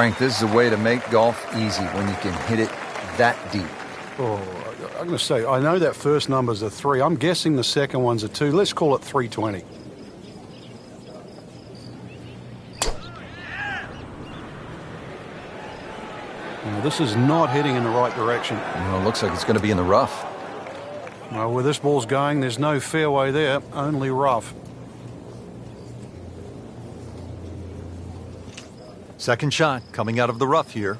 Frank, this is a way to make golf easy when you can hit it that deep. Oh, I'm going to say, I know that first number's a 3. I'm guessing the second one's a 2. Let's call it 320. Now, this is not heading in the right direction. Well, it looks like it's going to be in the rough. Well, where this ball's going, there's no fairway there, only rough. Second shot coming out of the rough here.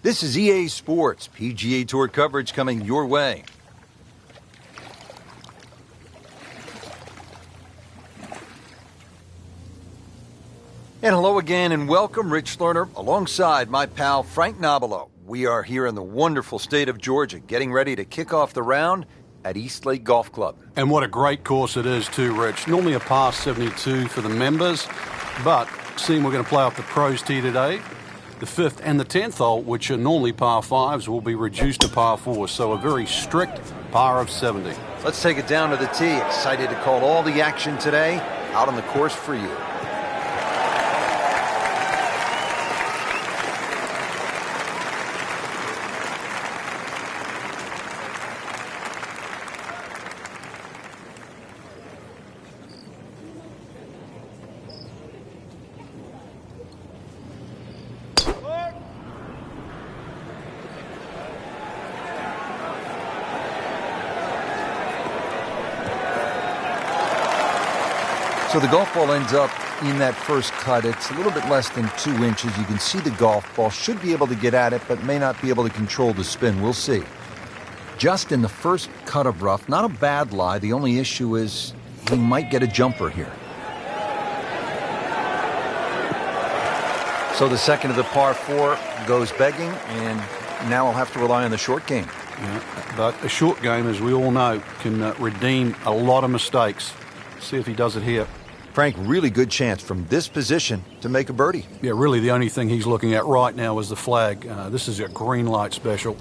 This is EA Sports, PGA Tour coverage coming your way. And hello again and welcome, Rich Lerner, alongside my pal Frank Nobilo. We are here in the wonderful state of Georgia, getting ready to kick off the round at East Lake Golf Club. And what a great course it is too, Rich. Normally a par 72 for the members, but seeing we're going to play off the pros tee today, the 5th and the 10th hole, which are normally par 5s, will be reduced to par 4s, so a very strict par of 70. Let's take it down to the tee. Excited to call all the action today out on the course for you. So the golf ball ends up in that first cut. It's a little bit less than 2 inches. You can see the golf ball. Should be able to get at it, but may not be able to control the spin. We'll see. Just in the first cut of rough, not a bad lie. The only issue is he might get a jumper here. So the second of the par 4 goes begging, and now I'll have to rely on the short game. Yeah, but a short game, as we all know, can redeem a lot of mistakes. See if he does it here. Frank, really good chance from this position to make a birdie. Yeah, really the only thing he's looking at right now is the flag. This is a green light special.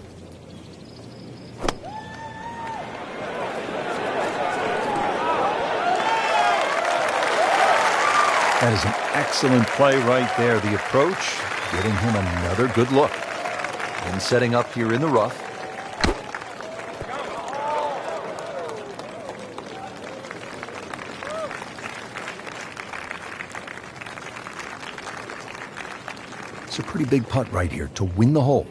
That is an excellent play right there. The approach, getting him another good look. And setting up here in the rough. It's a pretty big putt right here to win the hole.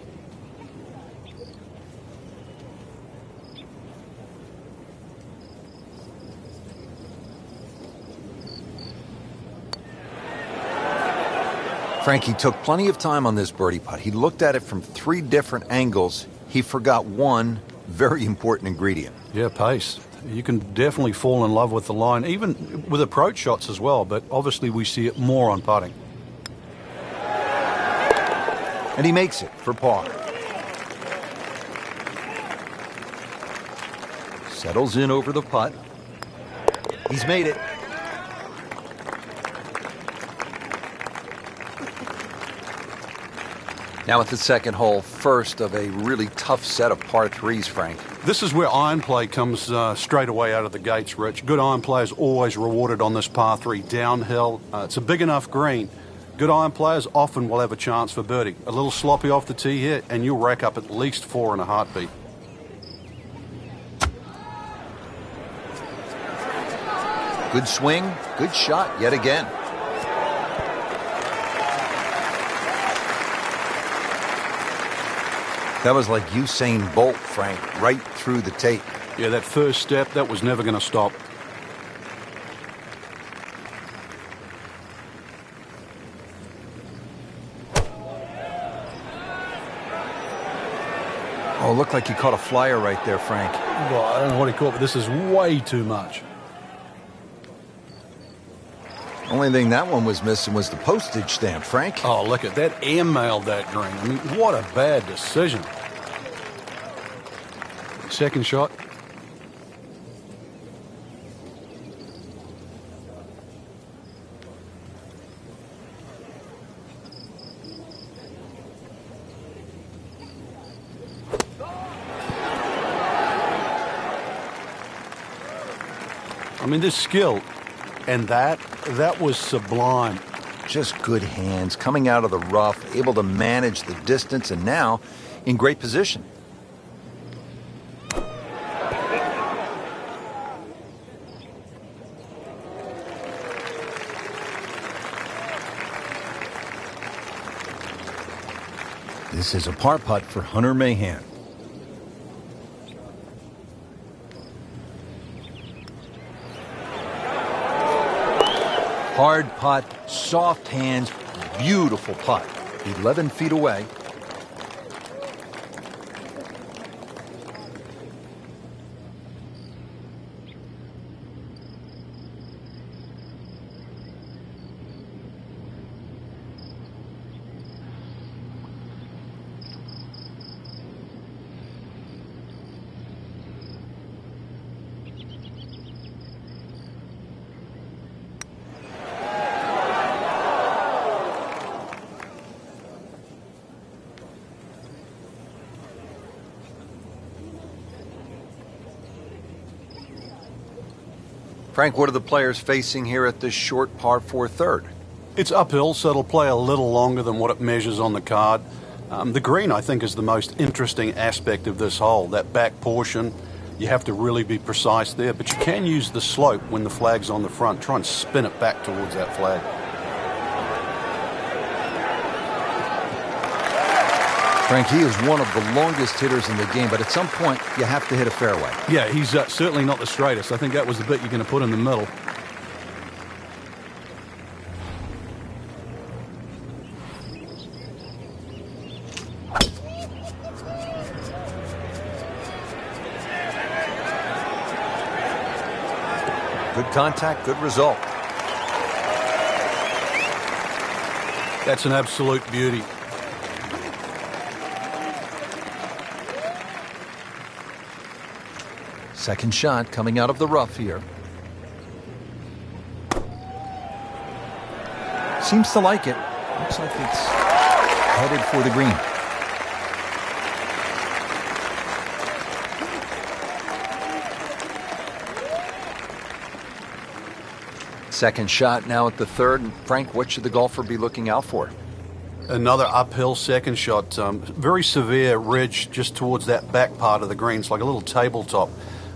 Frankie took plenty of time on this birdie putt. He looked at it from 3 different angles. He forgot one very important ingredient. Yeah, pace. You can definitely fall in love with the line, even with approach shots as well, but obviously we see it more on putting. And he makes it for par. Settles in over the putt. He's made it. Now at the second hole, first of a really tough set of par 3s, Frank. This is where iron play comes straight away out of the gates, Rich. Good iron play is always rewarded on this par 3 downhill. It's a big enough green. Good iron players often will have a chance for birdie. A little sloppy off the tee here, and you'll rack up at least 4 in a heartbeat. Good swing, good shot yet again. That was like Usain Bolt, Frank, right through the tape. Yeah, that first step, that was never going to stop. Oh, looked like he caught a flyer right there, Frank. Well, I don't know what he caught, but this is way too much. Only thing that one was missing was the postage stamp, Frank. Oh, look at that, airmailed that green. I mean, what a bad decision. Second shot. I mean, this skill and that was sublime. Just good hands, coming out of the rough, able to manage the distance, and now in great position. This is a par putt for Hunter Mahan. Hard putt, soft hands, beautiful putt. 11 feet away. Frank, what are the players facing here at this short par 4 third? It's uphill, so it'll play a little longer than what it measures on the card. The green, I think, is the most interesting aspect of this hole. That back portion, you have to really be precise there, but you can use the slope when the flag's on the front. Try and spin it back towards that flag. Frank, he is one of the longest hitters in the game, but at some point, you have to hit a fairway. Yeah, he's certainly not the straightest. I think that was the bit you're going to put in the middle. Good contact, good result. That's an absolute beauty. Second shot coming out of the rough here. Seems to like it. Looks like it's headed for the green. Second shot now at the third. And Frank, what should the golfer be looking out for? Another uphill second shot. Very severe ridge just towards that back part of the green. It's like a little tabletop.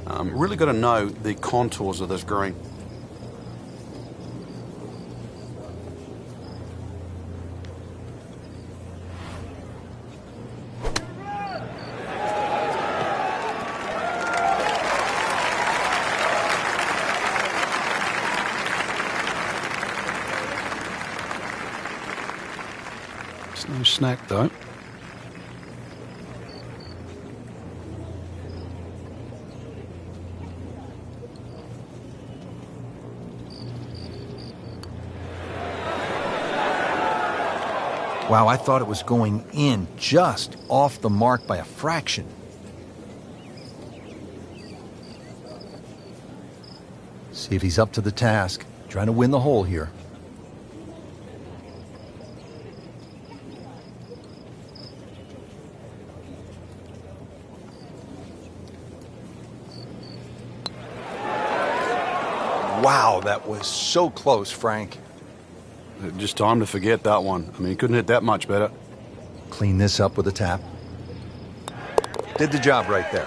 Really got to know the contours of this green. It's no snack though. Wow, I thought it was going in just off the mark by a fraction. See if he's up to the task. Trying to win the hole here. Wow, that was so close, Frank. Just time to forget that one. I mean, he couldn't hit that much better. Clean this up with a tap. Did the job right there.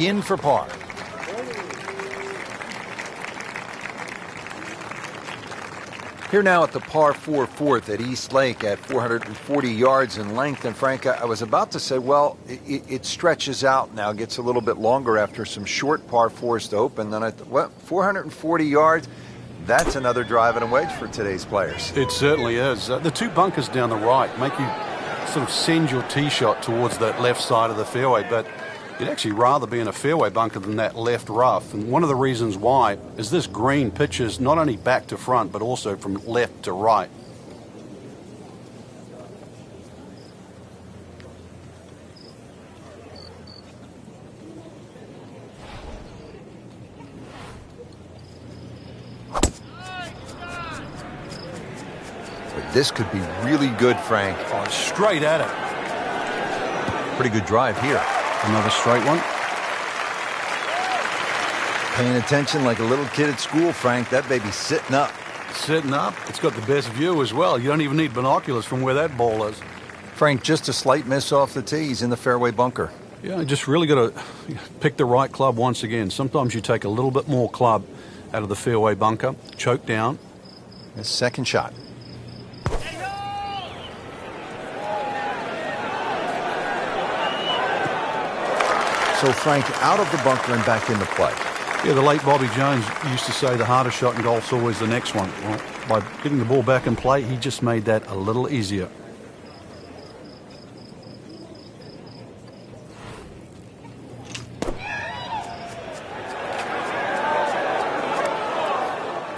in for par. Here now at the par 4 fourth at East Lake at 440 yards in length. And Frank, I was about to say, well, it stretches out now, gets a little bit longer after some short par 4s to open. Then I thought, well, 440 yards, that's another drive and a wedge for today's players. It certainly is. The two bunkers down the right make you sort of send your tee shot towards that left side of the fairway, but you'd actually rather be in a fairway bunker than that left rough. And one of the reasons why is this green pitches not only back to front, but also from left to right. But this could be really good, Frank. Oh, straight at it. Pretty good drive here. Another straight one. Paying attention like a little kid at school, Frank. That baby's sitting up. Sitting up. It's got the best view as well. You don't even need binoculars from where that ball is. Frank, just a slight miss off the tee. He's in the fairway bunker. Yeah, just really got to pick the right club once again. Sometimes you take a little bit more club out of the fairway bunker, choke down. His second shot. So, Frank, out of the bunker and back into play. Yeah, the late Bobby Jones used to say the hardest shot in golf's always the next one. Well, by getting the ball back in play, he just made that a little easier.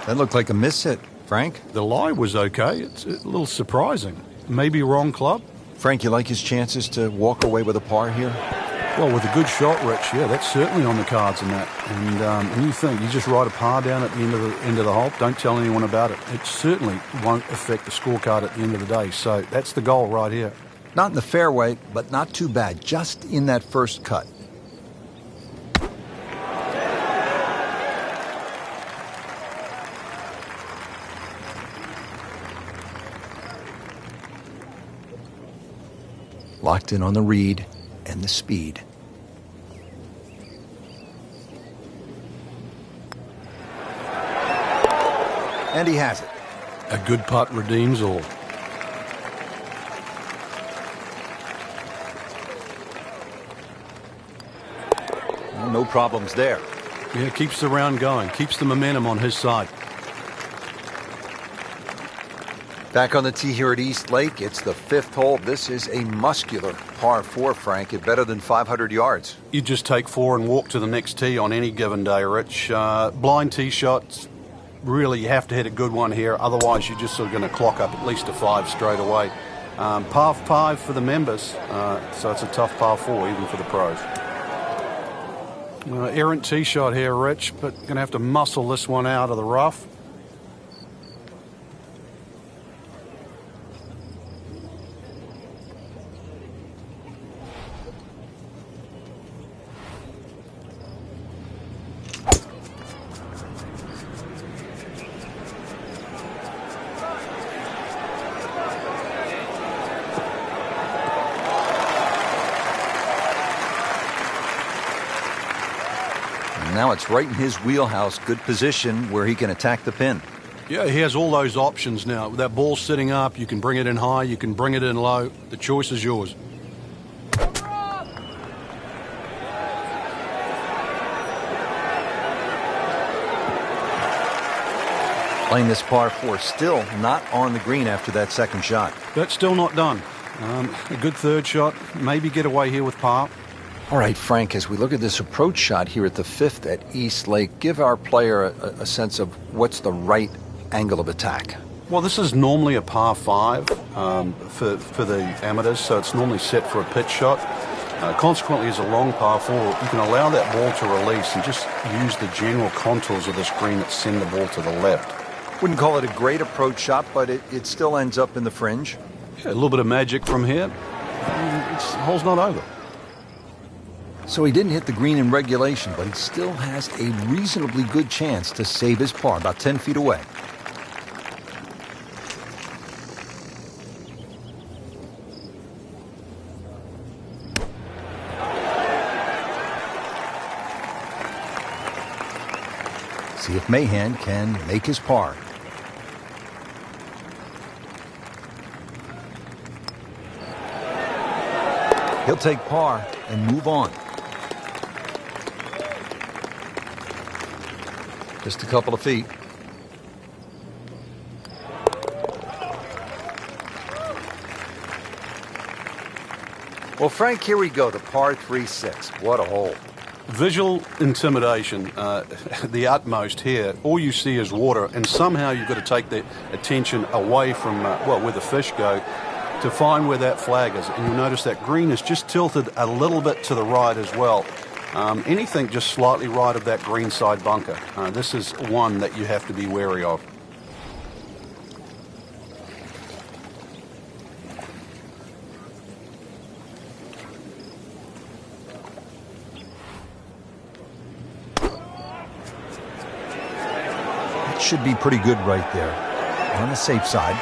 That looked like a miss hit, Frank. The lie was okay. It's a little surprising. Maybe wrong club. Frank, you like his chances to walk away with a par here? Well, with a good shot, Rich, yeah, that's certainly on the cards in that. And you think you just write a par down at the end of the hole, don't tell anyone about it. It certainly won't affect the scorecard at the end of the day. So that's the goal right here. Not in the fairway, but not too bad. Just in that first cut. Locked in on the read and the speed. And he has it. A good putt redeems all. Well, no problems there. Yeah, keeps the round going, keeps the momentum on his side. Back on the tee here at East Lake, it's the fifth hole. This is a muscular par 4, Frank, at better than 500 yards. You just take 4 and walk to the next tee on any given day, Rich. Blind tee shots, really you have to hit a good one here. Otherwise, you're just sort of going to clock up at least a 5 straight away. Par 5 for the members, so it's a tough par 4 even for the pros. Errant tee shot here, Rich, but going to have to muscle this one out of the rough. Now it's right in his wheelhouse. Good position where he can attack the pin. Yeah, he has all those options now. With that ball sitting up, you can bring it in high, you can bring it in low. The choice is yours. Playing this par 4, still not on the green after that second shot. That's still not done. A good third shot, maybe get away here with par. All right, Frank, as we look at this approach shot here at the fifth at East Lake, give our player a sense of what's the right angle of attack. Well, this is normally a par 5 for the amateurs, so it's normally set for a pitch shot. Consequently, as a long par 4, you can allow that ball to release and just use the general contours of this green that send the ball to the left. Wouldn't call it a great approach shot, but it still ends up in the fringe. Yeah, a little bit of magic from here. The hole's not over. So he didn't hit the green in regulation, but he still has a reasonably good chance to save his par, about 10 feet away. See if Mahan can make his par. He'll take par and move on. Just a couple of feet. Well, Frank, here we go, the par 3-6. What a hole. Visual intimidation, the utmost here. All you see is water, and somehow you've got to take the attention away from, where the fish go to find where that flag is. And you'll notice that green is just tilted a little bit to the right as well. Anything just slightly right of that green side bunker. This is one that you have to be wary of. Should be pretty good right there. On the safe side.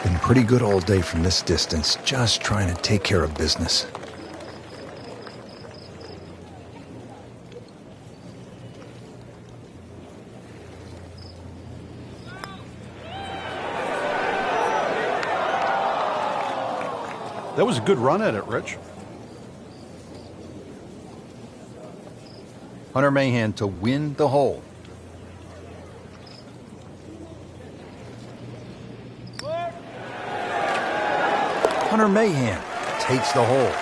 Been pretty good all day from this distance, just trying to take care of business. That was a good run at it, Rich. Hunter Mahan to win the hole. Hunter Mahan takes the hole.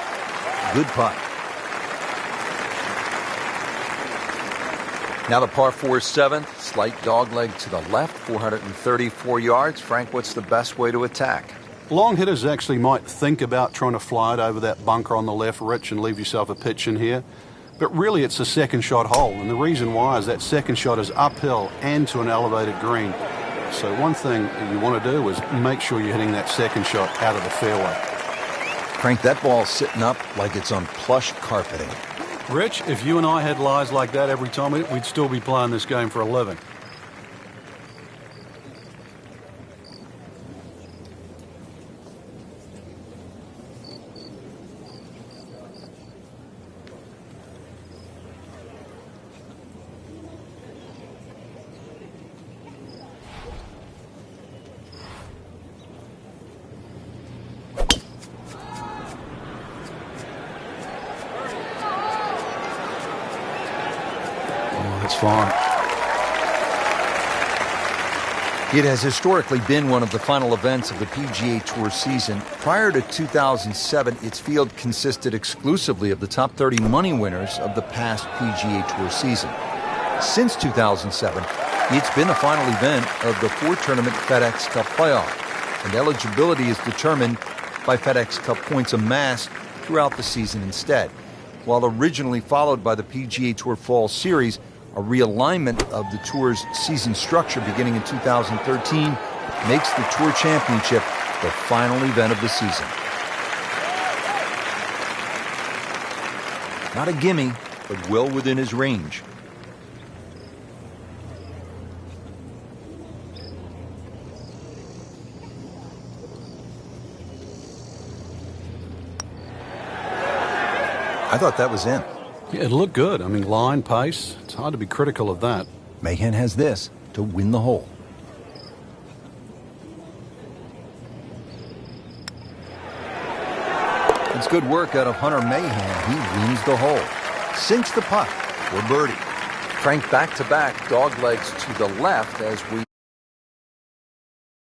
Good putt. Now the par 4 7th, slight dogleg to the left, 434 yards. Frank, what's the best way to attack? Long hitters actually might think about trying to fly it over that bunker on the left, Rich, and leave yourself a pitch in here. But really, it's a second shot hole. And the reason why is that second shot is uphill and to an elevated green. So one thing you want to do is make sure you're hitting that second shot out of the fairway. Frank, that ball's sitting up like it's on plush carpeting. Rich, if you and I had lies like that every time, we'd still be playing this game for a living. That's fine. It has historically been one of the final events of the PGA Tour season. Prior to 2007, its field consisted exclusively of the top 30 money winners of the past PGA Tour season. Since 2007, it's been the final event of the four-tournament FedEx Cup playoff, and eligibility is determined by FedEx Cup points amassed throughout the season instead. While originally followed by the PGA Tour Fall Series, a realignment of the Tour's season structure beginning in 2013 makes the Tour Championship the final event of the season. Not a gimme, but well within his range. I thought that was in. Yeah, it looked good. I mean, line, pace, it's hard to be critical of that. Mahan has this to win the hole. It's good work out of Hunter Mahan. He wins the hole. Sinks the putt for birdie. Frank, back-to-back dog legs to the left as we...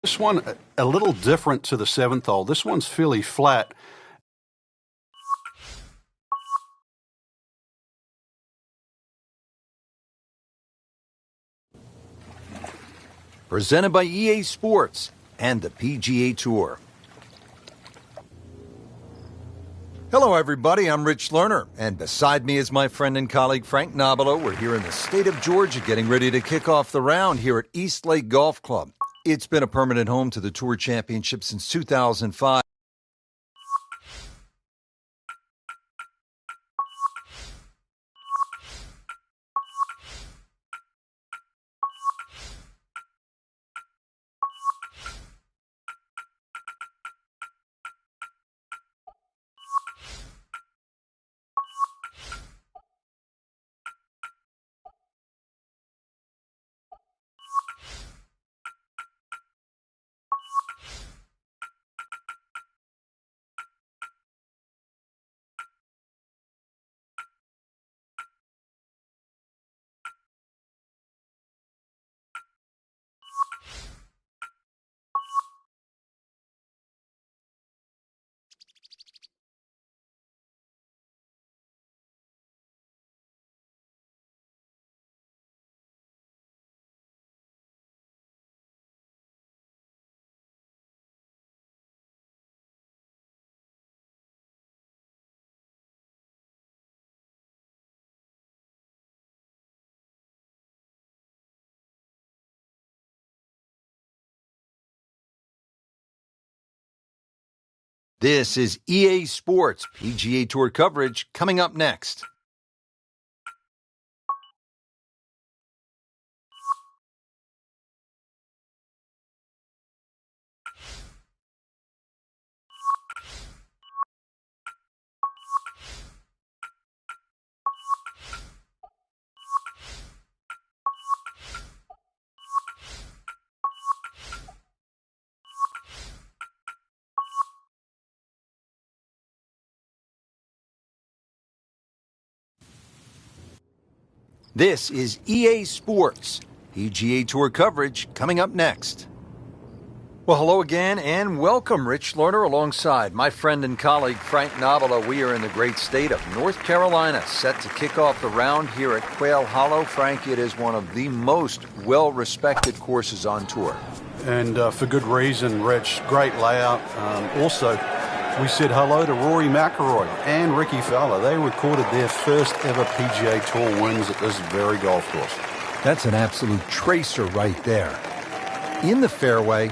This one, a little different to the seventh hole. This one's fairly flat. Presented by EA Sports and the PGA Tour. Hello, everybody. I'm Rich Lerner, and beside me is my friend and colleague Frank Nobilo. We're here in the state of Georgia getting ready to kick off the round here at East Lake Golf Club. It's been a permanent home to the Tour Championship since 2005. This is EA Sports PGA Tour coverage coming up next. This is EA Sports PGA Tour coverage coming up next. Well, hello again and welcome, Rich Lerner, alongside my friend and colleague Frank Nobilo. We are in the great state of North Carolina, set to kick off the round here at Quail Hollow. Frank, it is one of the most well-respected courses on tour. And for good reason, Rich. Great layout. Also, we said hello to Rory McIlroy and Ricky Fowler. They recorded their first ever PGA Tour wins at this very golf course. That's an absolute tracer right there. In the fairway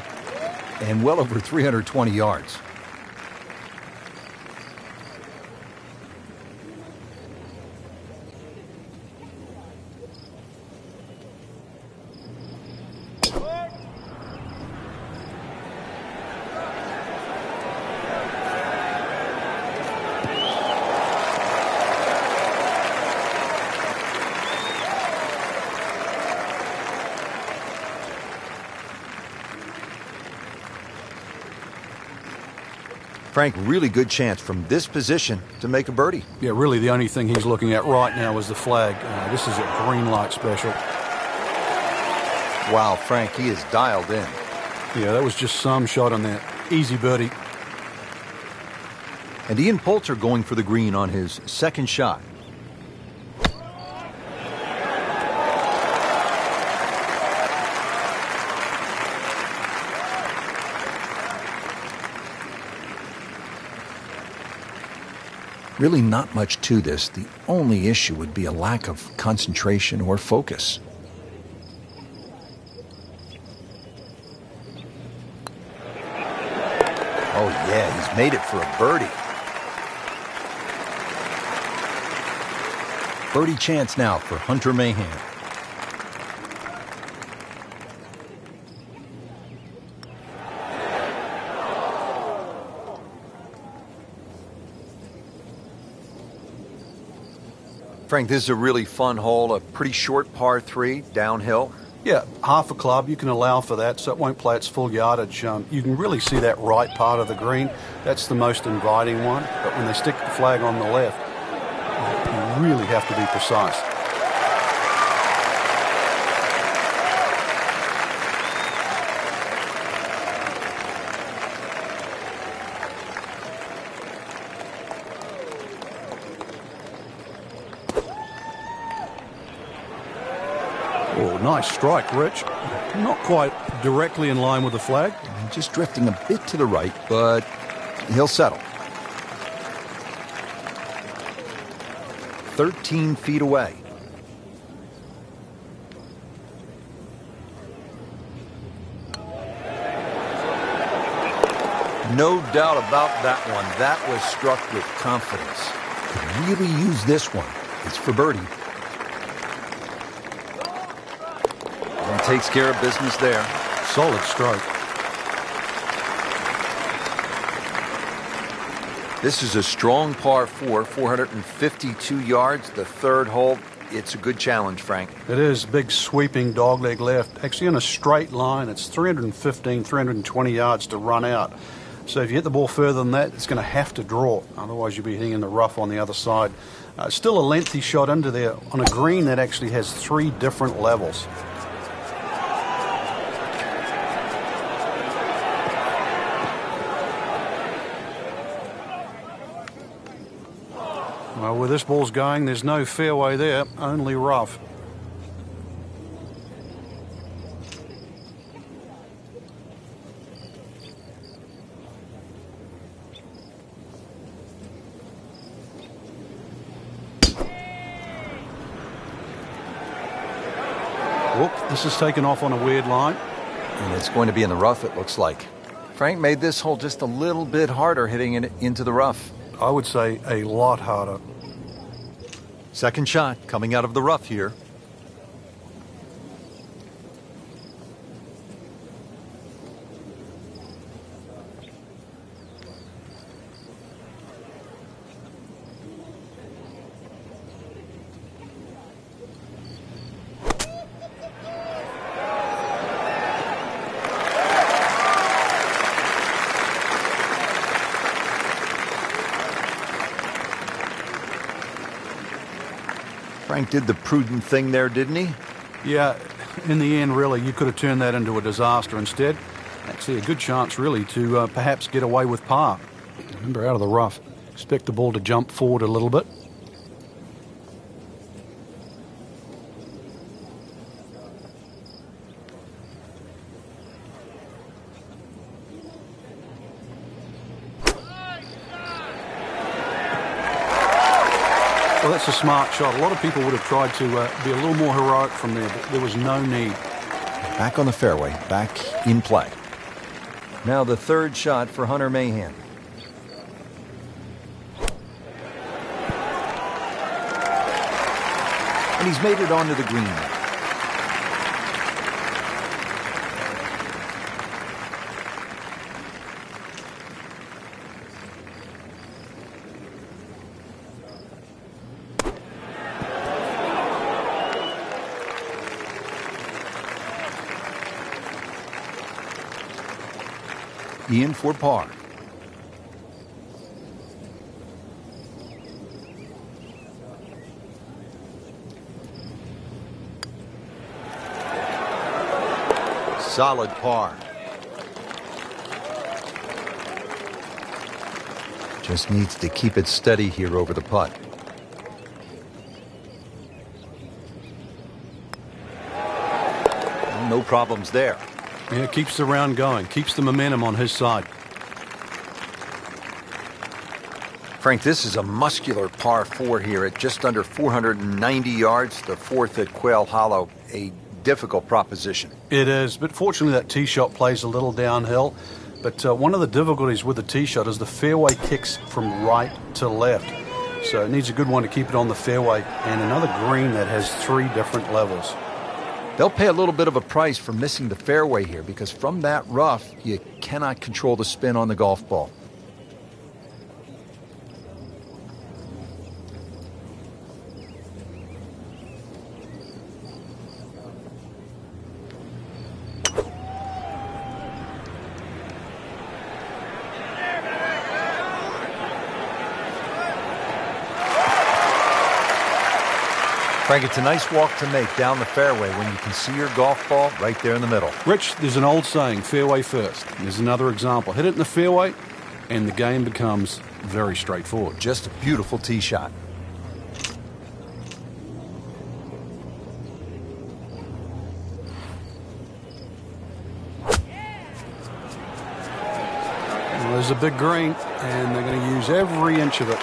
and well over 320 yards. Frank, really good chance from this position to make a birdie. Yeah, really the only thing he's looking at right now is the flag. This is a green light special. Wow, Frank, he is dialed in. Yeah, that was just some shot on that. Easy birdie. And Ian Poulter going for the green on his second shot. Really not much to this. The only issue would be a lack of concentration or focus. Oh yeah, he's made it for a birdie. Birdie chance now for Hunter Mahan. Frank, this is a really fun hole, a pretty short par 3, downhill. Yeah, half a club, you can allow for that, so it won't play its full yardage. You can really see that right part of the green. That's the most inviting one. But when they stick the flag on the left, you really have to be precise. Oh, nice strike, Rich. Not quite directly in line with the flag. Just drifting a bit to the right, but he'll settle. 13 feet away. No doubt about that one. That was struck with confidence. Could really use this one. It's for birdie. And takes care of business there. Solid stroke. This is a strong par 4, 452 yards, the third hole. It's a good challenge, Frank. It is. Big sweeping dogleg left. Actually in a straight line. It's 315, 320 yards to run out. So if you hit the ball further than that, it's going to have to draw. Otherwise you'll be hitting in the rough on the other side. Still a lengthy shot under there on a green that actually has 3 different levels. Well, where this ball's going, there's no fairway there, only rough. Whoop, this is taken off on a weird line. And it's going to be in the rough, it looks like. Frank made this hole just a little bit harder hitting it into the rough. I would say a lot harder. Second shot coming out of the rough here. Frank did the prudent thing there, didn't he? Yeah, in the end, really, you could have turned that into a disaster instead. Actually, a good chance, really, to perhaps get away with par. Remember, out of the rough. Expect the ball to jump forward a little bit. Well, that's a smart shot. A lot of people would have tried to be a little more heroic from there, but there was no need. Back on the fairway, back in play. Now the third shot for Hunter Mahan. And he's made it onto the green. Ian for par. Solid par. Just needs to keep it steady here over the putt. No problems there. Yeah, keeps the round going, keeps the momentum on his side. Frank, this is a muscular par 4 here at just under 490 yards, the fourth at Quail Hollow. A difficult proposition. It is, but fortunately that tee shot plays a little downhill. But one of the difficulties with the tee shot is the fairway kicks from right to left. So it needs a good one to keep it on the fairway, and another green that has 3 different levels. They'll pay a little bit of a price for missing the fairway here because from that rough, you cannot control the spin on the golf ball. Frank, it's a nice walk to make down the fairway when you can see your golf ball right there in the middle. Rich, there's an old saying, fairway first. There's another example. Hit it in the fairway, and the game becomes very straightforward. Just a beautiful tee shot. Well, there's a big green, and they're going to use every inch of it.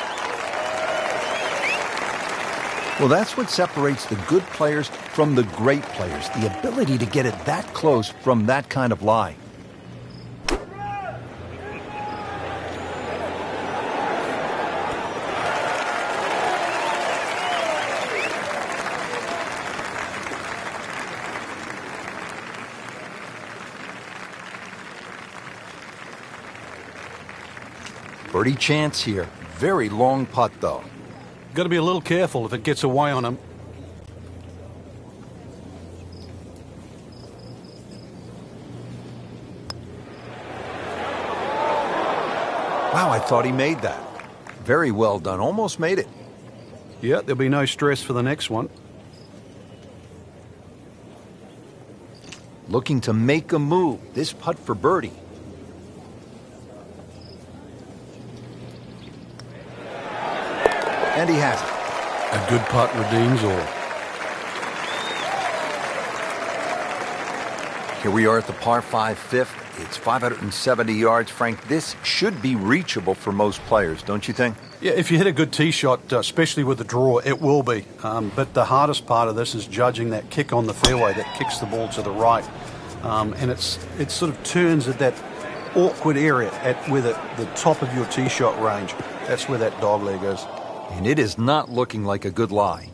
Well, that's what separates the good players from the great players, the ability to get it that close from that kind of lie. Birdie chance here. Very long putt, though. Got to be a little careful if it gets away on him. Wow, I thought he made that. Very well done. Almost made it. Yeah, there'll be no stress for the next one. Looking to make a move. This putt for birdie. And he has it. A good putt redeems all. Here we are at the par 5 fifth. It's 570 yards. Frank, this should be reachable for most players, don't you think? Yeah, if you hit a good tee shot, especially with the draw, it will be. But the hardest part of this is judging that kick on the fairway that kicks the ball to the right. And it sort of turns at that awkward area at where the top of your tee shot range. That's where that dog leg is. And it is not looking like a good lie.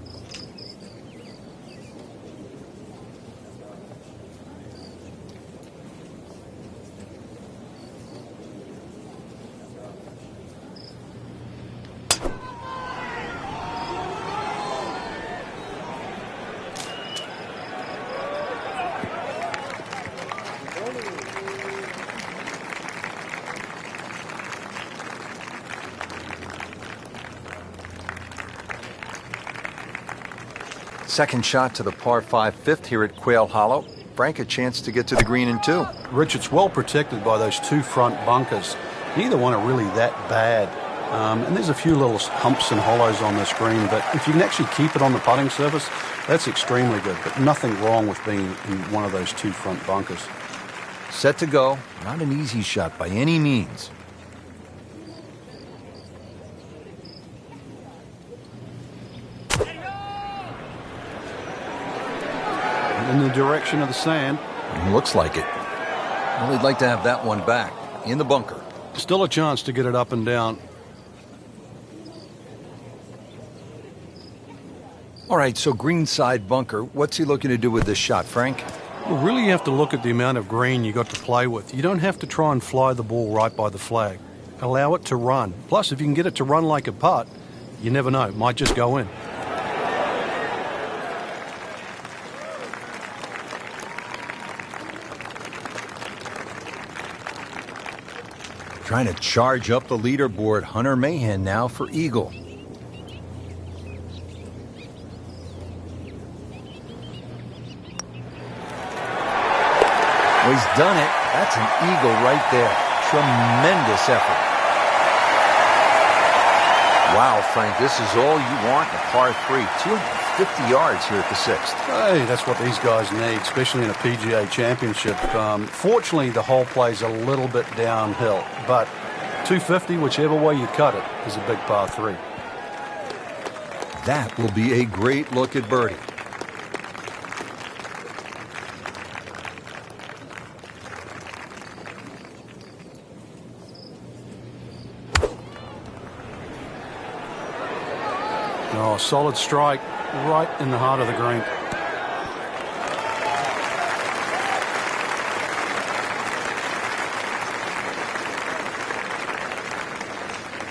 Second shot to the par 5 fifth here at Quail Hollow. Frank, a chance to get to the green in two. Rich, it's well protected by those two front bunkers. Neither one are really that bad. And there's a few little humps and hollows on this green, but if you can actually keep it on the putting surface, that's extremely good. But nothing wrong with being in one of those two front bunkers. Set to go. Not an easy shot by any means. In the direction of the sand. Looks like it. Well, he'd like to have that one back in the bunker. Still a chance to get it up and down. All right, so greenside bunker. What's he looking to do with this shot, Frank? Well, really you have to look at the amount of green you got to play with. You don't have to try and fly the ball right by the flag. Allow it to run. Plus, if you can get it to run like a putt, you never know. It might just go in. Trying to charge up the leaderboard. Hunter Mahan now for eagle. Well, he's done it. That's an eagle right there. Tremendous effort. Wow, Frank, this is all you want in a par 3. 250 yards here at the 6th. Hey, that's what these guys need, especially in a PGA championship. Fortunately, the hole plays a little bit downhill, but 250, whichever way you cut it, is a big par 3. That will be a great look at birdie. Oh, solid strike right in the heart of the green.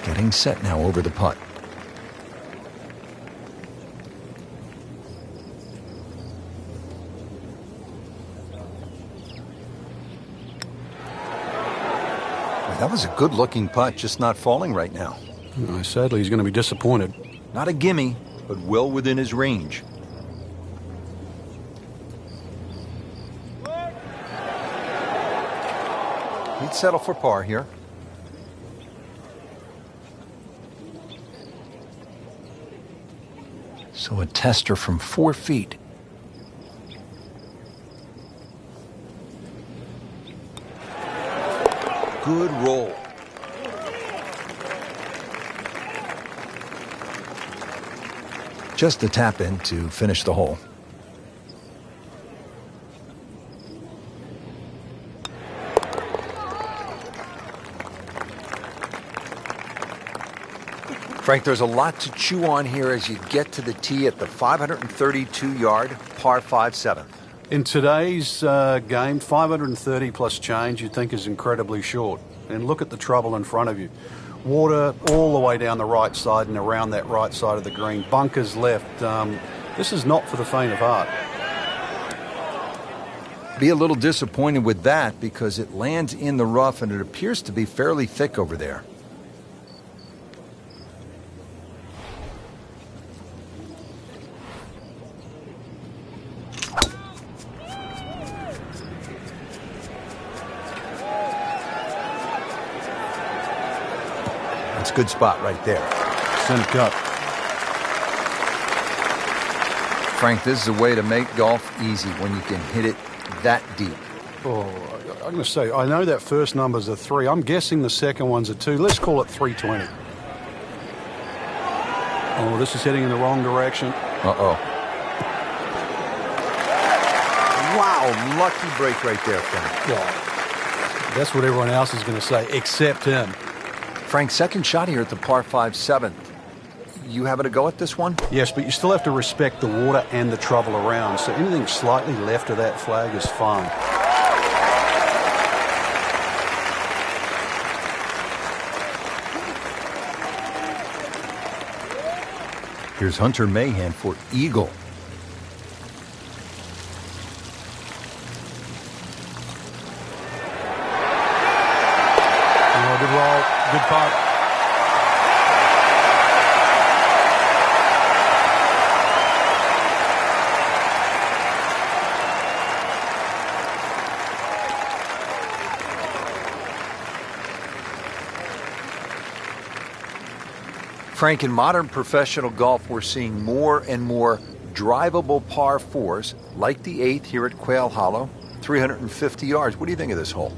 Getting set now over the putt. Well, that was a good-looking putt, just not falling right now. Sadly, he's going to be disappointed. Not a gimme, but well within his range. He'd settle for par here. So a tester from 4 feet. Good roll. Just a tap in to finish the hole. Frank, there's a lot to chew on here as you get to the tee at the 532-yard par 5 7th. In today's game, 530 plus change you'd think is incredibly short. And look at the trouble in front of you. Water all the way down the right side and around that right side of the green. Bunkers left. This is not for the faint of heart. Be a little disappointed with that because it lands in the rough and it appears to be fairly thick over there. That's a good spot right there. Center cut. Frank, this is a way to make golf easy when you can hit it that deep. Oh, I'm going to say, I know that first number's a 3. I'm guessing the second one's a 2. Let's call it 320. Oh, this is heading in the wrong direction. Uh-oh. Wow, lucky break right there, Frank. Yeah. That's what everyone else is going to say, except him. Frank, second shot here at the par 5 7th. You having a go at this one? Yes, but you still have to respect the water and the trouble around, so anything slightly left of that flag is fine. Here's Hunter Mahan for eagle. Good roll, good putt. Frank, in modern professional golf, we're seeing more and more drivable par 4s, like the 8th here at Quail Hollow, 350 yards. What do you think of this hole?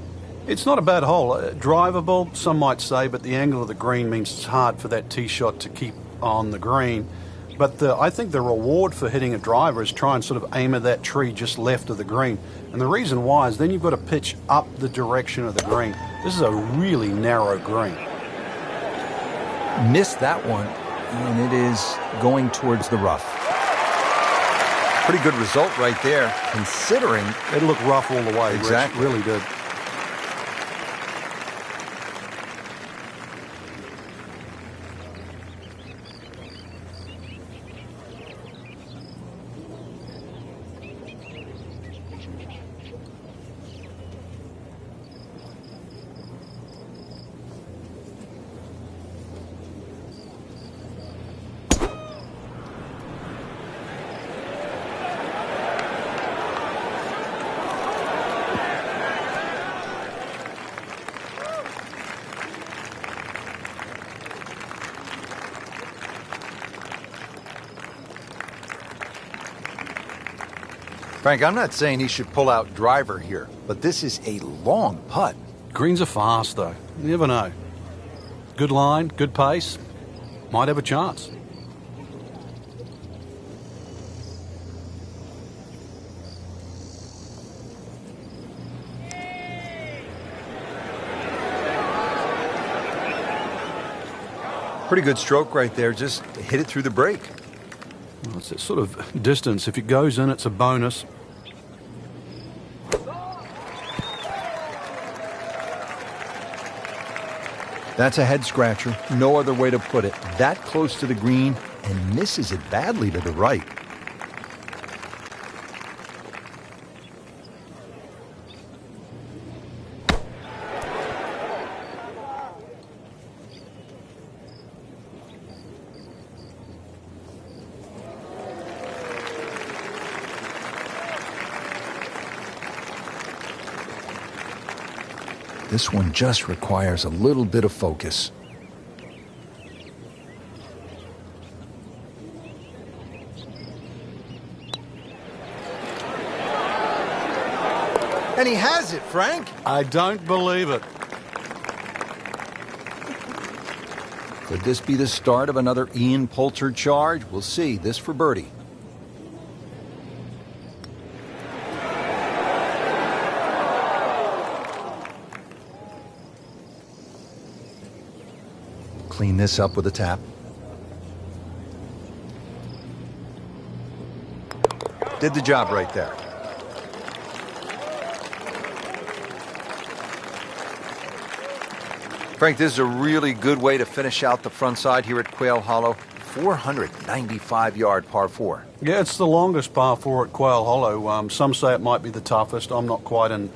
It's not a bad hole. Drivable, some might say, but the angle of the green means it's hard for that tee shot to keep on the green. But I think the reward for hitting a driver is try and sort of aim at that tree just left of the green. And the reason why is then you've got to pitch up the direction of the green. This is a really narrow green. Missed that one, and it is going towards the rough. Pretty good result right there, considering... It looked rough all the way. Exactly. Rich, really did. Frank, I'm not saying he should pull out driver here, but this is a long putt. Greens are fast, though. You never know. Good line, good pace. Might have a chance. Pretty good stroke right there. Just hit it through the break. Well, it's that sort of distance. If it goes in, it's a bonus. That's a head scratcher. No other way to put it. That close to the green and misses it badly to the right. This one just requires a little bit of focus. And he has it, Frank. I don't believe it. Could this be the start of another Ian Poulter charge? We'll see. This for birdie. Clean this up with a tap. Did the job right there. Frank, this is a really good way to finish out the front side here at Quail Hollow. 495-yard par 4. Yeah, it's the longest par 4 at Quail Hollow. Some say it might be the toughest. I'm not quite in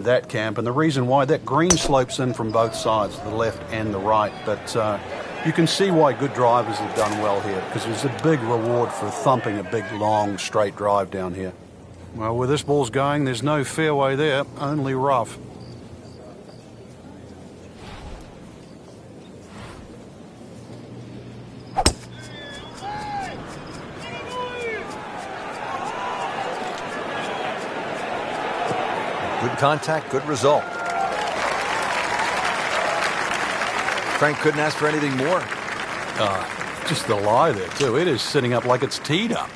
that camp. And the reason why, that green slopes in from both sides, the left and the right. But you can see why good drivers have done well here, because there's a big reward for thumping a big, long, straight drive down here. Well, where this ball's going, there's no fairway there, only rough. Good contact, good result. Frank couldn't ask for anything more. Just the lie there, too. It is sitting up like it's teed up.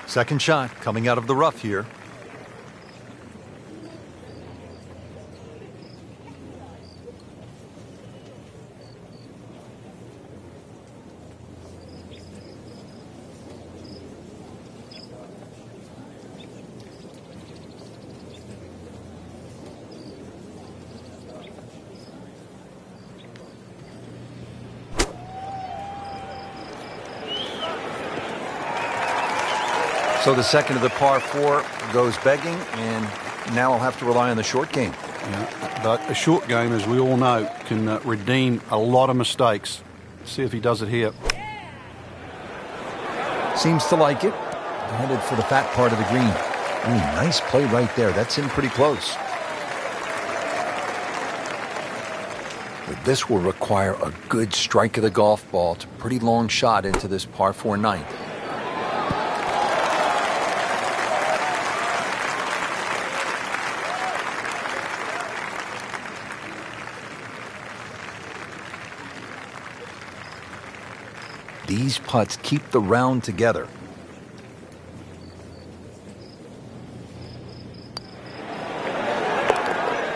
Second shot coming out of the rough here. So the second of the par 4 goes begging, and now I'll have to rely on the short game. Yeah, but a short game, as we all know, can redeem a lot of mistakes. See if he does it here. Seems to like it. Headed for the fat part of the green. Ooh, nice play right there. That's in pretty close. But this will require a good strike of the golf ball. It's a pretty long shot into this par 4 ninth. These putts keep the round together.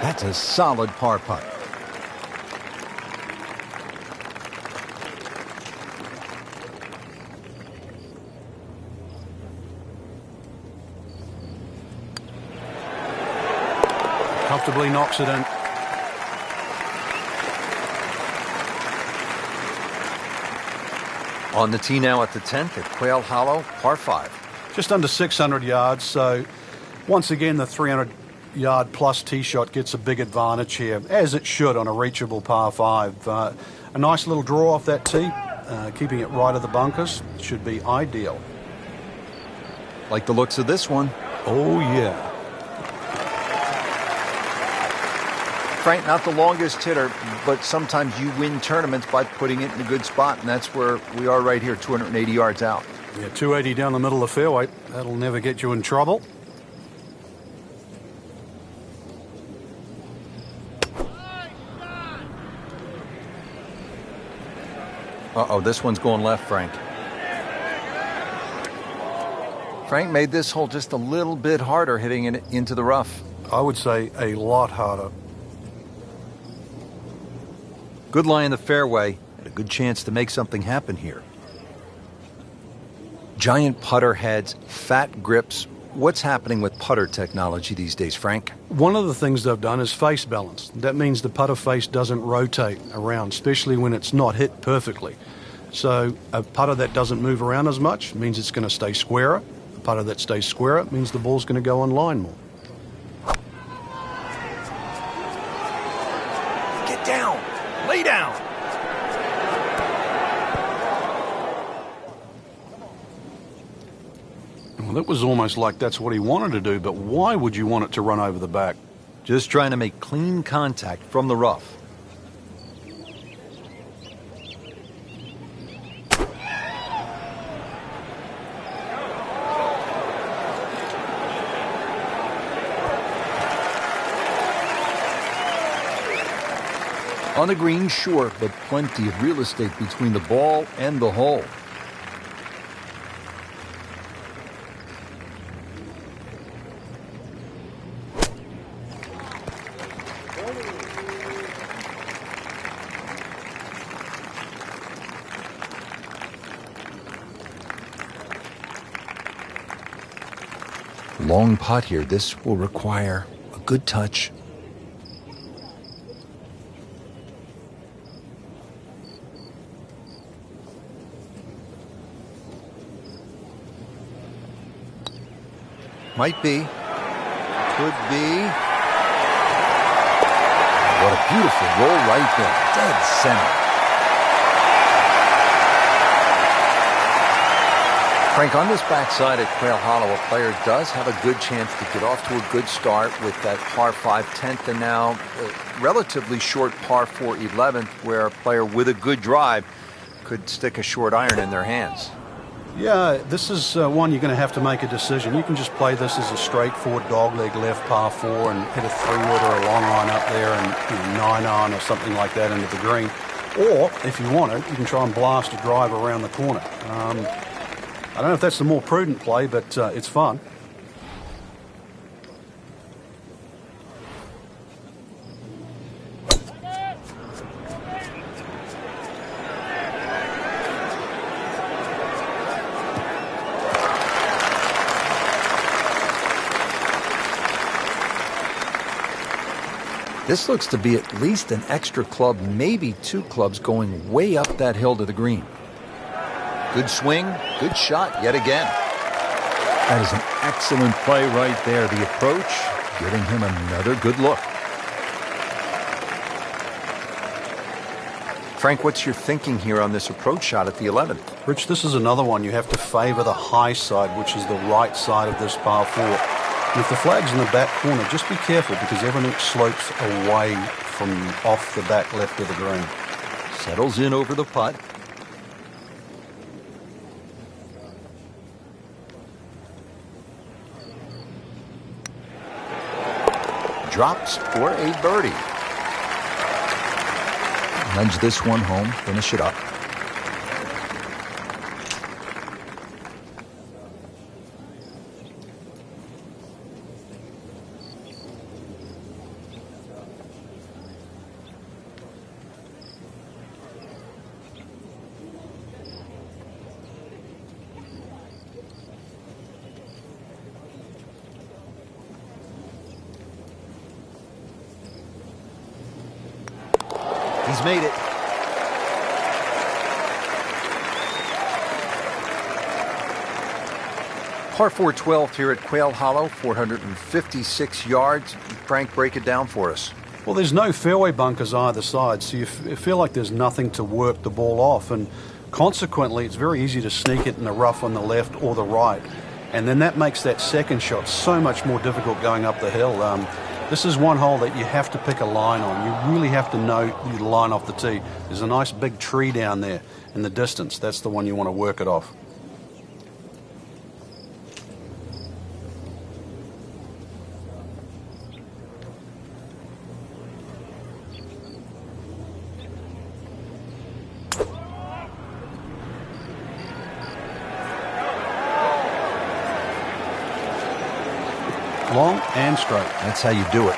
That's a solid par putt. Comfortably knocks it in. On the tee now at the 10th at Quail Hollow, par 5. Just under 600 yards, so once again the 300-yard plus tee shot gets a big advantage here, as it should on a reachable par 5. A nice little draw off that tee, keeping it right of the bunkers, should be ideal. Like the looks of this one. Oh, yeah. Frank, not the longest hitter, but sometimes you win tournaments by putting it in a good spot, and that's where we are right here, 280 yards out. Yeah, 280 down the middle of the fairway. That'll never get you in trouble. Uh-oh, this one's going left, Frank. Frank made this hole just a little bit harder hitting it into the rough. I would say a lot harder. Good lie in the fairway, and a good chance to make something happen here. Giant putter heads, fat grips. What's happening with putter technology these days, Frank? One of the things they've done is face balance. That means the putter face doesn't rotate around, especially when it's not hit perfectly. So a putter that doesn't move around as much means it's going to stay squarer. A putter that stays squarer means the ball's going to go on line more. Get down! Lay down! Well, that was almost like that's what he wanted to do, but why would you want it to run over the back? Just trying to make clean contact from the rough. On the green, sure, but plenty of real estate between the ball and the hole. Long putt here. This will require a good touch. Might be. Could be. What a beautiful roll right there. Dead center. Frank, on this backside at Quail Hollow, a player does have a good chance to get off to a good start with that par 5 10th and now a relatively short par 4 11th, where a player with a good drive could stick a short iron in their hands. Yeah, this is one you're going to have to make a decision. You can just play this as a straightforward dogleg left par 4 and hit a 3-wood or a long line up there and 9-iron or something like that into the green. Or, if you want it, you can try and blast a drive around the corner. I don't know if that's the more prudent play, but it's fun. This looks to be at least an extra club, maybe 2 clubs going way up that hill to the green. Good swing, good shot yet again. That is an excellent play right there. The approach, giving him another good look. Frank, what's your thinking here on this approach shot at the 11th? Rich, this is another one. You have to favour the high side, which is the right side of this par 4. And if the flag's in the back corner, just be careful because everything slopes away from off the back left of the green. Settles in over the putt. Drops for a birdie. Nudge this one home, finish it up. He's made it. Par 4 12th here at Quail Hollow, 456 yards. Frank, break it down for us. Well, there's no fairway bunkers either side, so you feel like there's nothing to work the ball off, and consequently it's very easy to sneak it in the rough on the left or the right, and then that makes that second shot so much more difficult going up the hill. This is one hole that you have to pick a line on. You really have to know the line off the tee. There's a nice big tree down there in the distance. That's the one you want to work it off. Long and straight. That's how you do it.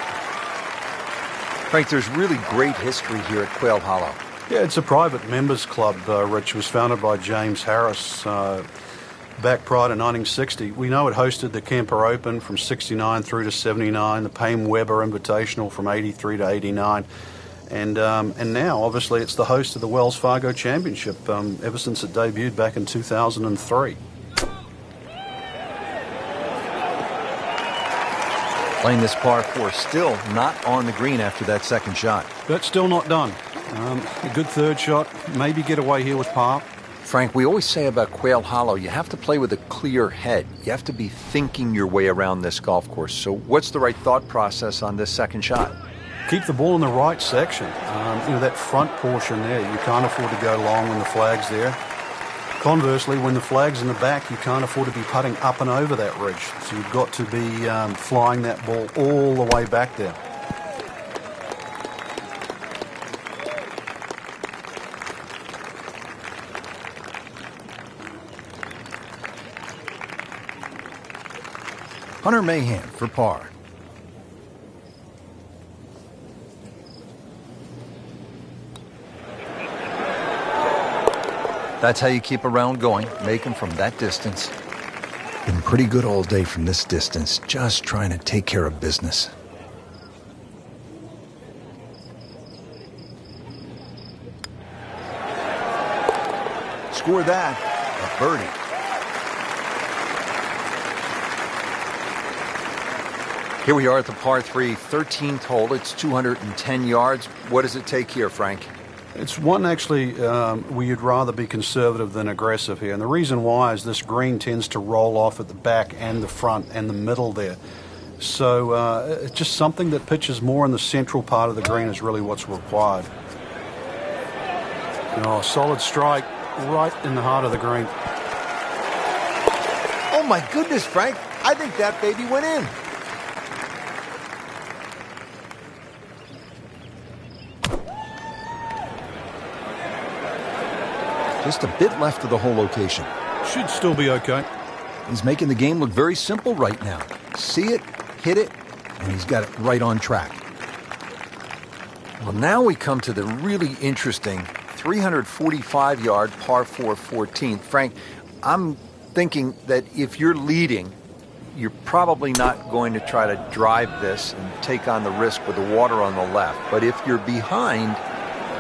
Frank, there's really great history here at Quail Hollow. Yeah, it's a private members club, Rich. It was founded by James Harris back prior to 1960. We know it hosted the Kemper Open from 69 through to 79, the Payne Weber Invitational from 83 to 89. And now, obviously, it's the host of the Wells Fargo Championship ever since it debuted back in 2003. Playing this par 4, still not on the green after that second shot. But still not done. A good third shot, maybe get away here with par. Frank, we always say about Quail Hollow, you have to play with a clear head. You have to be thinking your way around this golf course. So what's the right thought process on this second shot? Keep the ball in the right section. That front portion there, you can't afford to go long when the flag's there. Conversely, when the flag's in the back, you can't afford to be putting up and over that ridge. So you've got to be flying that ball all the way back there. Hunter Mahan for par. That's how you keep a round going, make them from that distance. Been pretty good all day from this distance, just trying to take care of business. Score that, a birdie. Here we are at the par 3, 13th hole. It's 210 yards. What does it take here, Frank? It's one actually where you'd rather be conservative than aggressive here. And the reason why is this green tends to roll off at the back and the front and the middle there. So it's just something that pitches more in the central part of the green is really what's required. Solid strike right in the heart of the green. Oh my goodness, Frank. I think that baby went in. Just a bit left of the hole location. Should still be okay. He's making the game look very simple right now. See it, hit it, and he's got it right on track. Well, now we come to the really interesting 345-yard par 4 14th. Frank, I'm thinking that if you're leading, you're probably not going to try to drive this and take on the risk with the water on the left. But if you're behind,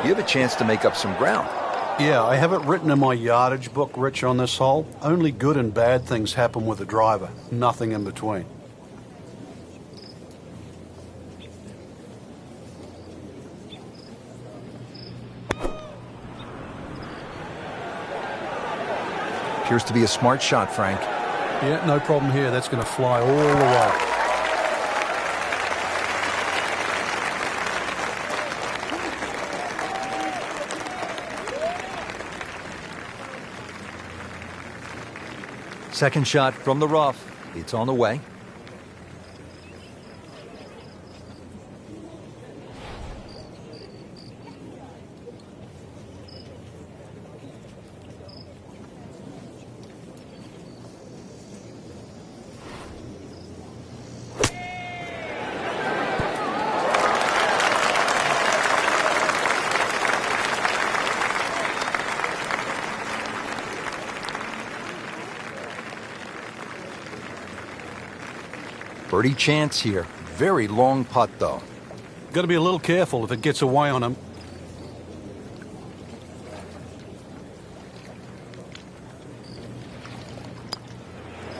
you have a chance to make up some ground. Yeah, I have it written in my yardage book, Rich, on this hole. Only good and bad things happen with the driver. Nothing in between. Appears to be a smart shot, Frank. Yeah, no problem here. That's going to fly all the way. Second shot from the rough. It's on the way. Birdie chance here. Very long putt, though. Got to be a little careful if it gets away on him.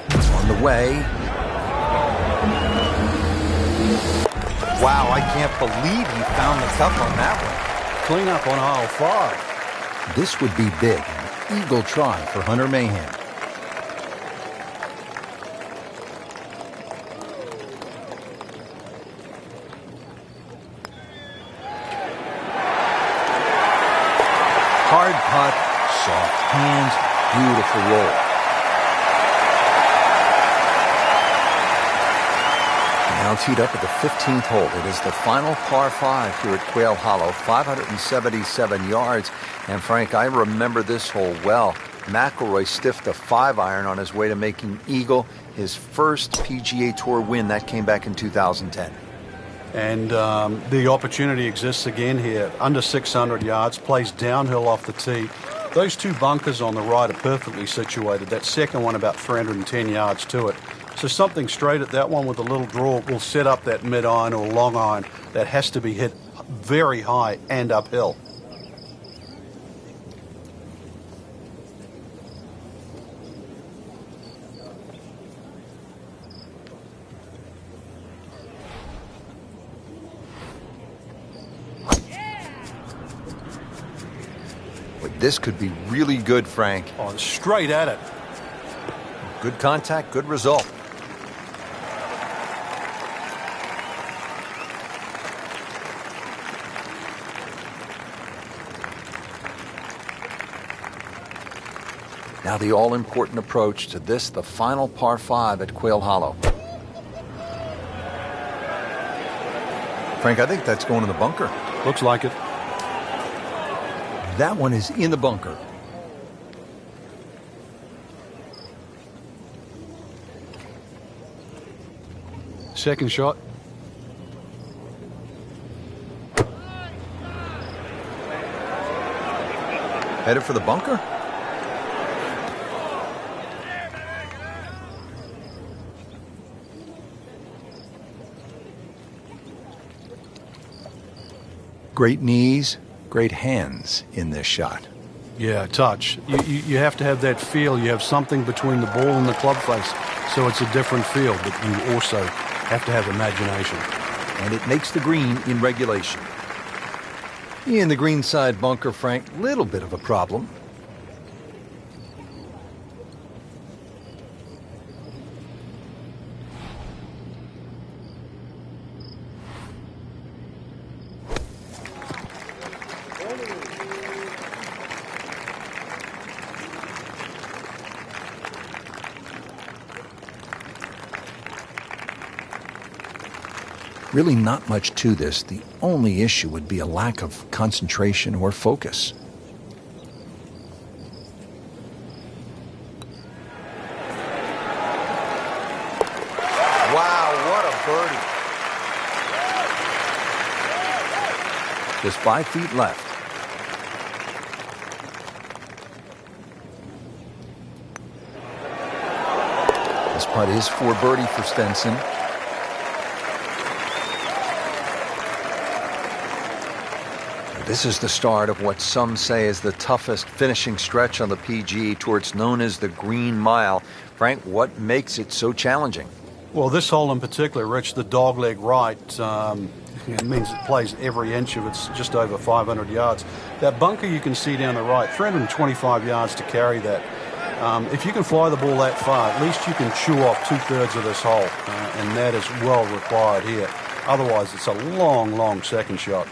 It's on the way. Wow, I can't believe he found the cup on that one. Clean up on aisle 5. This would be big. An eagle try for Hunter Mahan. Hard putt, soft hands, beautiful roll. Now teed up at the 15th hole. It is the final par 5 here at Quail Hollow, 577 yards. And Frank, I remember this hole well. McIlroy stiffed a 5-iron on his way to making eagle, his first PGA Tour win. That came back in 2010. And the opportunity exists again here. Under 600 yards, plays downhill off the tee. Those two bunkers on the right are perfectly situated. That second one about 310 yards to it. So something straight at that one with a little draw will set up that mid-iron or long iron that has to be hit very high and uphill. This could be really good, Frank. Oh, straight at it. Good contact, good result. Now the all-important approach to this, the final par 5 at Quail Hollow. Frank, I think that's going in the bunker. Looks like it. That one is in the bunker. Second shot. Headed for the bunker? Great knees, great hands in this shot. Yeah, touch. You have to have that feel. You have something between the ball and the club face. So it's a different feel, but you also have to have imagination. And it makes the green in regulation. In the greenside bunker, Frank, little bit of a problem. Really not much to this. The only issue would be a lack of concentration or focus. Wow, what a birdie. Just 5 feet left. This putt is for birdie for Stenson. This is the start of what some say is the toughest finishing stretch on the PGA Tour. It's known as the Green Mile. Frank, what makes it so challenging? Well, this hole in particular, Rich, the dogleg right, it means it plays every inch of it's just over 500 yards. That bunker you can see down the right, 325 yards to carry that. If you can fly the ball that far, at least you can chew off 2/3 of this hole, and that is well required here. Otherwise, it's a long, long second shot.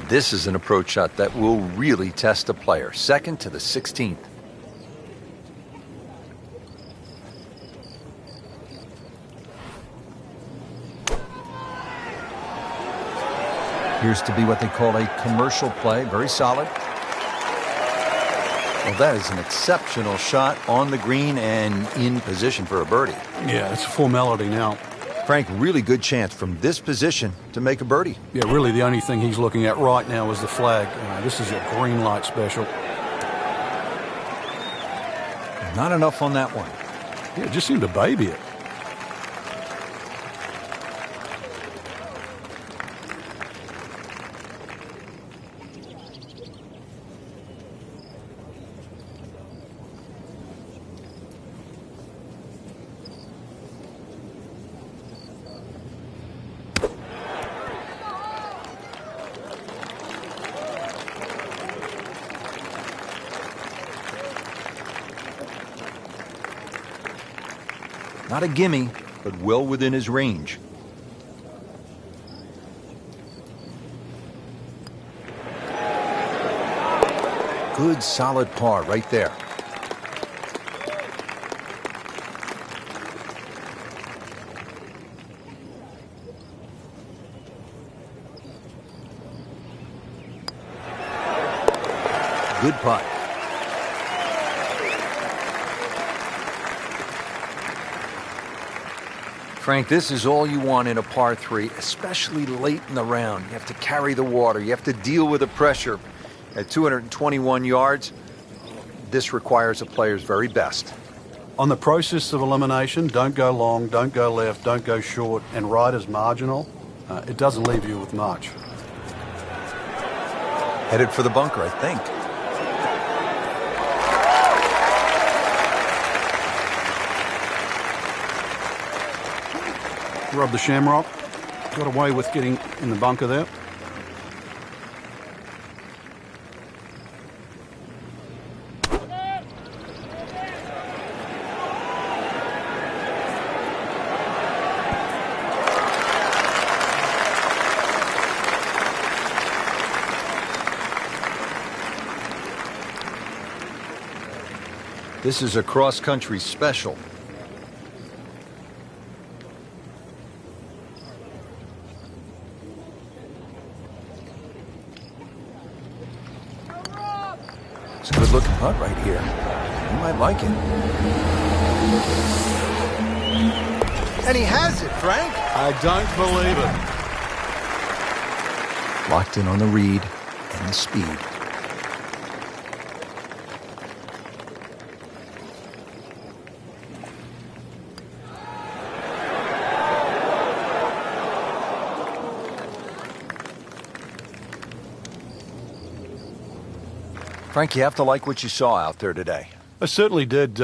This is an approach shot that will really test a player. Second to the 16th. Appears to be what they call a commercial play. Very solid. Well, that is an exceptional shot on the green and in position for a birdie. Yeah, it's a formality now. Frank, really good chance from this position to make a birdie. Yeah, really the only thing he's looking at right now is the flag. This is a green light special. Not enough on that one. Yeah, just seemed to baby it. Not a gimme, but well within his range. Good solid par right there. Good putt. Frank, this is all you want in a par 3, especially late in the round. You have to carry the water. You have to deal with the pressure. At 221 yards, this requires a player's very best. On the process of elimination, don't go long, don't go left, don't go short, and right is marginal. It doesn't leave you with much. Headed for the bunker, I think. Rub the shamrock. Got away with getting in the bunker there. This is a cross-country special. It's a good-looking putt right here. You might like it. And he has it, Frank. I don't believe it. Locked in on the read and the speed. Frank, you have to like what you saw out there today. I certainly did.